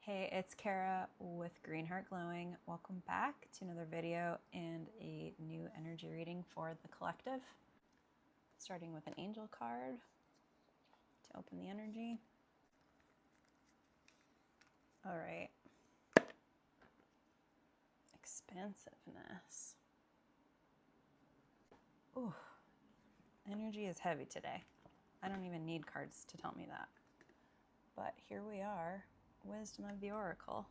Hey, it's Kara with Green Heart Glowing. Welcome back to another video and a new energy reading for the collective. Starting with an angel card to open the energy. All right. Expansiveness. Ooh, energy is heavy today. I don't even need cards to tell me that. But here we are, Wisdom of the Oracle.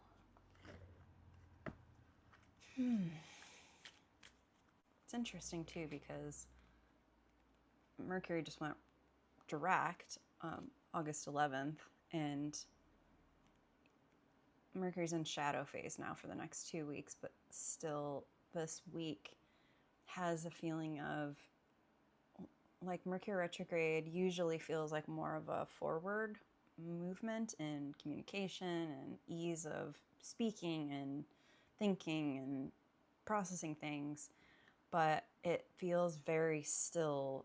It's interesting too because Mercury just went direct August 11th, and Mercury's in shadow phase now for the next 2 weeks, but still this week has a feeling of like Mercury retrograde usually feels like more of a forward movement in communication and ease of speaking and thinking and processing things, but it feels very still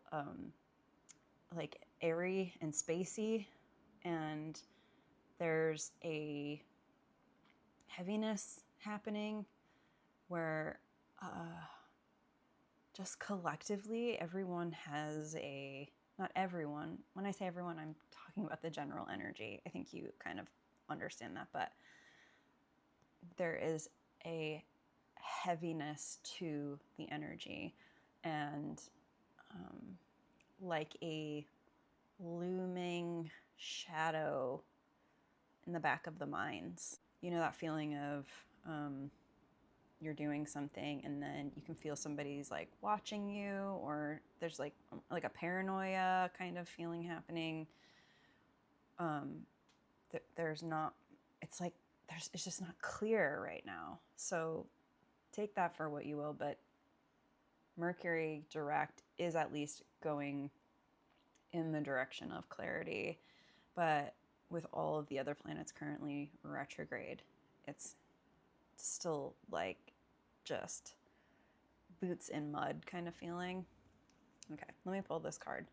like airy and spacey, and there's a heaviness happening where just collectively everyone has not everyone, when I say everyone I'm talking about the general energy. I think you kind of understand that, but there is a heaviness to the energy, and like a looming shadow in the back of the minds. You know that feeling of you're doing something and then you can feel somebody's like watching you, or there's like a paranoia kind of feeling happening. There's not, it's like it's just not clear right now. So take that for what you will, but Mercury direct is at least going in the direction of clarity. But with all of the other planets currently retrograde, it's still like just boots in mud kind of feeling. Okay, let me pull this card.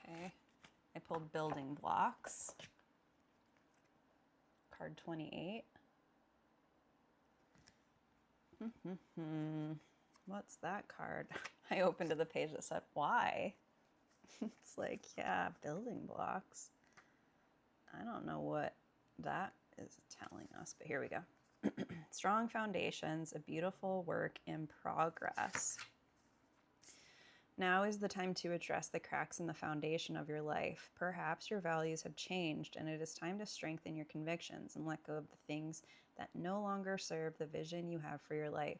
Okay, I pulled building blocks. Card 28. What's that card? I opened to the page that said, why? It's like, yeah, building blocks. I don't know what that is telling us, but here we go. Strong foundations, a beautiful work in progress. Now is the time to address the cracks in the foundation of your life. Perhaps your values have changed, and it is time to strengthen your convictions and let go of the things that no longer serve the vision you have for your life.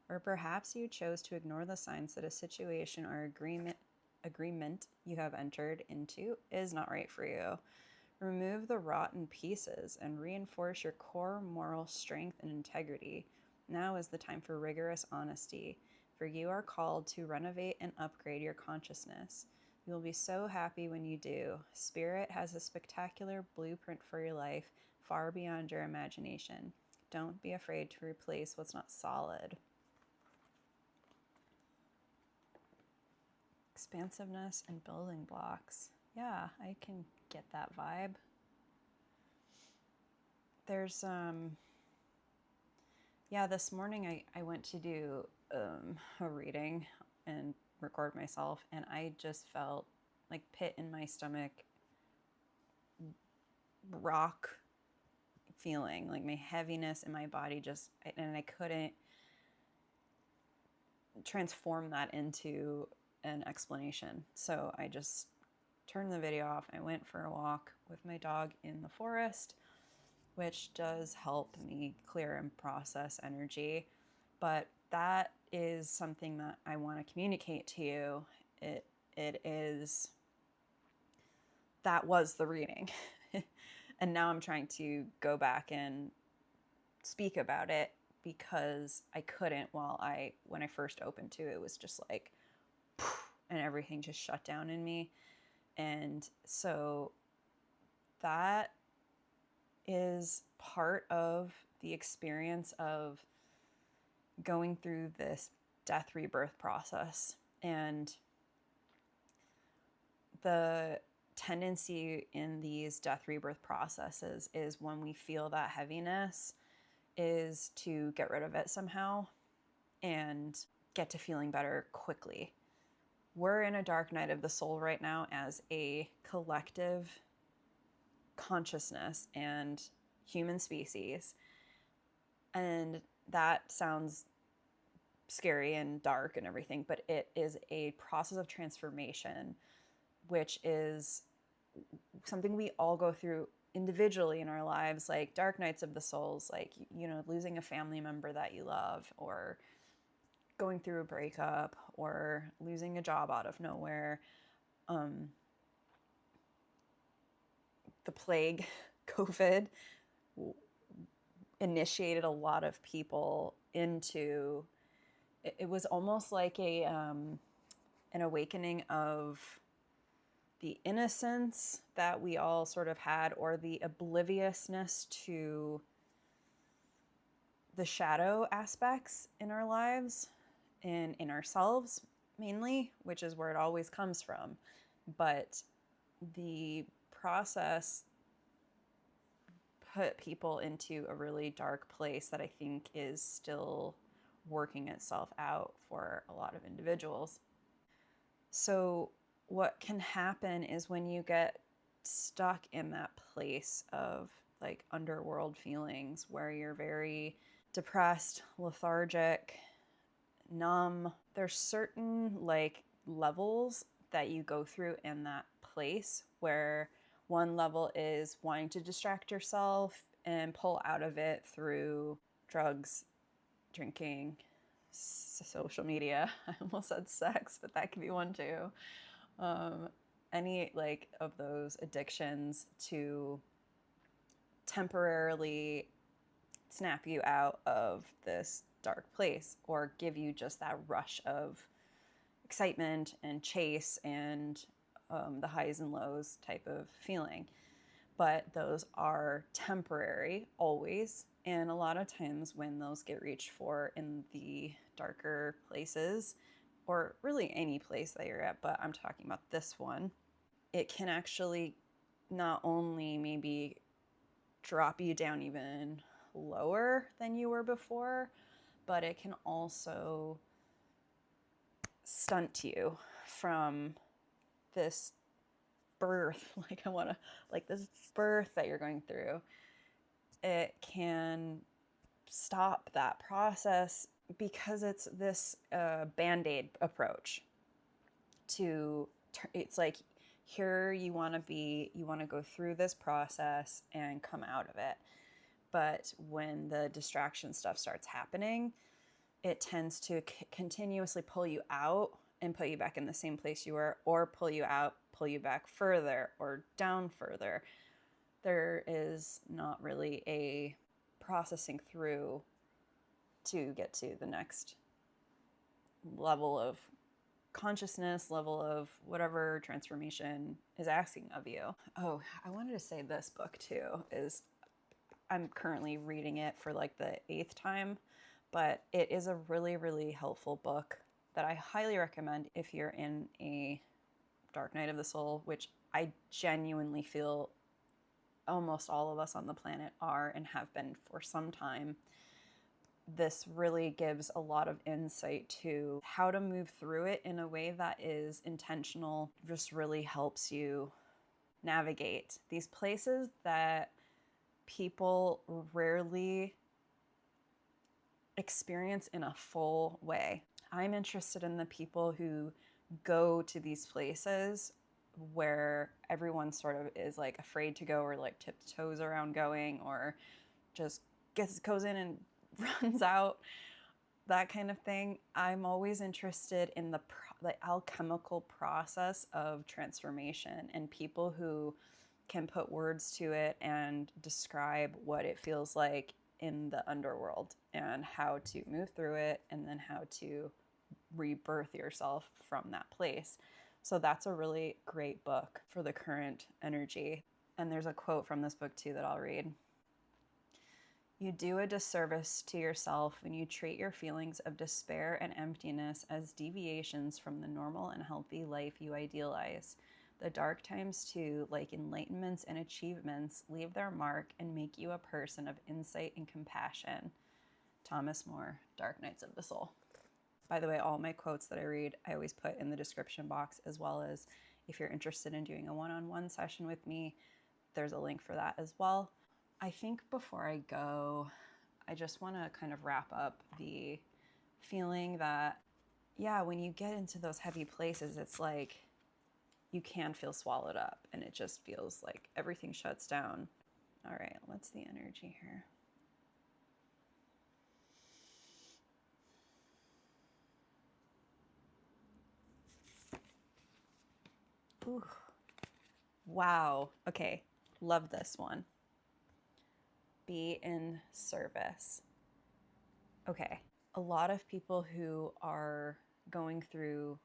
Or perhaps you chose to ignore the signs that a situation or agreement you have entered into is not right for you. Remove the rotten pieces and reinforce your core moral strength and integrity. Now is the time for rigorous honesty, for you are called to renovate and upgrade your consciousness. You will be so happy when you do. Spirit has a spectacular blueprint for your life, far beyond your imagination. Don't be afraid to replace what's not solid. Expansiveness and building blocks. Yeah, I can get that vibe. There's this morning I went to do a reading and record myself, and I just felt like pit in my stomach, rock feeling, like my heaviness in my body and I couldn't transform that into an explanation. So I just turned the video off. I went for a walk with my dog in the forest, which does help me clear and process energy. But that is something that I want to communicate to you. That was the reading. And now I'm trying to go back and speak about it because I couldn't when I first opened to it. It was just like, and everything just shut down in me. And so that is part of the experience of going through this death rebirth process. And the tendency in these death rebirth processes is when we feel that heaviness is to get rid of it somehow and get to feeling better quickly. We're in a dark night of the soul right now as a collective consciousness and human species. And that sounds scary and dark and everything, but it is a process of transformation, which is something we all go through individually in our lives, like dark nights of the souls, like, you know, losing a family member that you love, or going through a breakup, or losing a job out of nowhere. The plague, COVID, initiated a lot of people into, it was almost like an awakening of the innocence that we all sort of had, or the obliviousness to the shadow aspects in our lives and in ourselves mainly, which is where it always comes from. But the process put people into a really dark place that I think is still working itself out for a lot of individuals. So what can happen is when you get stuck in that place of like underworld feelings where you're very depressed, lethargic, numb, there's certain like levels that you go through in that place, where one level is wanting to distract yourself and pull out of it through drugs, drinking, social media. I almost said sex, but that could be one too. Any like of those addictions to temporarily snap you out of this dark place, or give you just that rush of excitement and chase and the highs and lows type of feeling. But those are temporary always. And a lot of times when those get reached for in the darker places, or really any place that you're at, but I'm talking about this one, it can actually not only maybe drop you down even lower than you were before, but it can also stunt you from this birth, this birth that you're going through. It can stop that process because it's this band-aid approach to, it's like, here you want to be, you want to go through this process and come out of it. But when the distraction stuff starts happening, it tends to continuously pull you out and put you back in the same place you were, or pull you out, pull you back further or down further. There is not really a processing through to get to the next level of consciousness, level of whatever transformation is asking of you. Oh, I wanted to say this book too is, I'm currently reading it for like the 8th time, but it is a really, really helpful book that I highly recommend if you're in a dark night of the soul, which I genuinely feel almost all of us on the planet are and have been for some time. This really gives a lot of insight to how to move through it in a way that is intentional, just really helps you navigate these places that people rarely experience in a full way. I'm interested in the people who go to these places where everyone sort of is like afraid to go, or like tiptoes around going, or just goes in and runs out, that kind of thing. I'm always interested in the alchemical process of transformation, and people who can put words to it and describe what it feels like in the underworld and how to move through it, and then how to rebirth yourself from that place. So that's a really great book for the current energy. And there's a quote from this book too that I'll read. You do a disservice to yourself when you treat your feelings of despair and emptiness as deviations from the normal and healthy life you idealize. The dark times too, like enlightenments and achievements, leave their mark and make you a person of insight and compassion. Thomas More, Dark Nights of the Soul. By the way, all my quotes that I read, I always put in the description box, as well as if you're interested in doing a one-on-one session with me, there's a link for that as well. I think before I go, I just want to kind of wrap up the feeling that, yeah, when you get into those heavy places, it's like you can feel swallowed up and it just feels like everything shuts down. All right, what's the energy here? Ooh. Wow. Okay, love this one. Be in service. Okay, a lot of people who are going through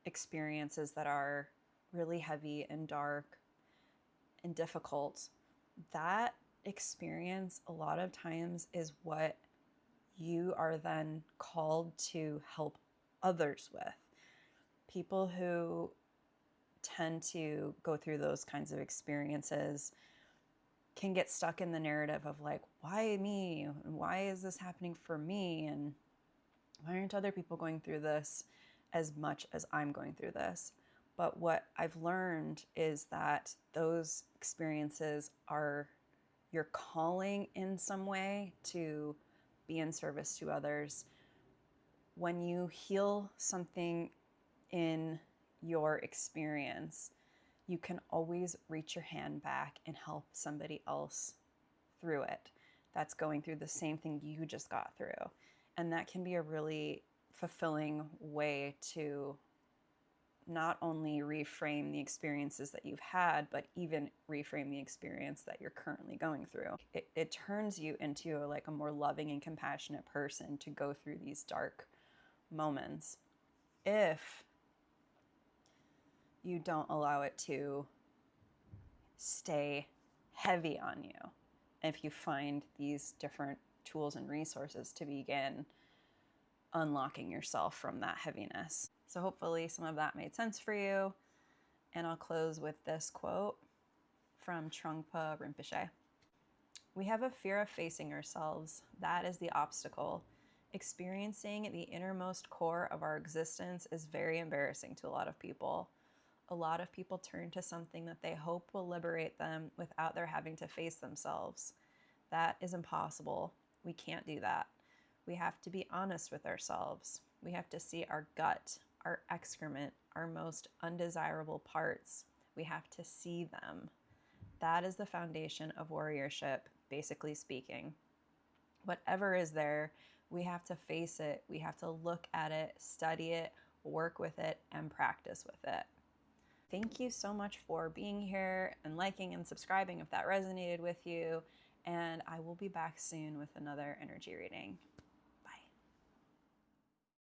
experiences that are really heavy and dark and difficult, that experience a lot of times is what you are then called to help others with. People who tend to go through those kinds of experiences can get stuck in the narrative of like, why me? Why is this happening for me? And why aren't other people going through this as much as I'm going through this? But what I've learned is that those experiences are your calling in some way to be in service to others. When you heal something in your experience, you can always reach your hand back and help somebody else through it that's going through the same thing you just got through. And that can be a really fulfilling way to not only reframe the experiences that you've had, but even reframe the experience that you're currently going through. It turns you into a more loving and compassionate person to go through these dark moments if you don't allow it to stay heavy on you. If you find these different tools and resources to begin unlocking yourself from that heaviness. So hopefully some of that made sense for you. And I'll close with this quote from Trungpa Rinpoche. We have a fear of facing ourselves. That is the obstacle. Experiencing the innermost core of our existence is very embarrassing to a lot of people. A lot of people turn to something that they hope will liberate them without their having to face themselves. That is impossible. We can't do that. We have to be honest with ourselves. We have to see our gut, our excrement, our most undesirable parts. We have to see them. That is the foundation of warriorship, basically speaking. Whatever is there, we have to face it. We have to look at it, study it, work with it, and practice with it. Thank you so much for being here and liking and subscribing if that resonated with you. And I will be back soon with another energy reading.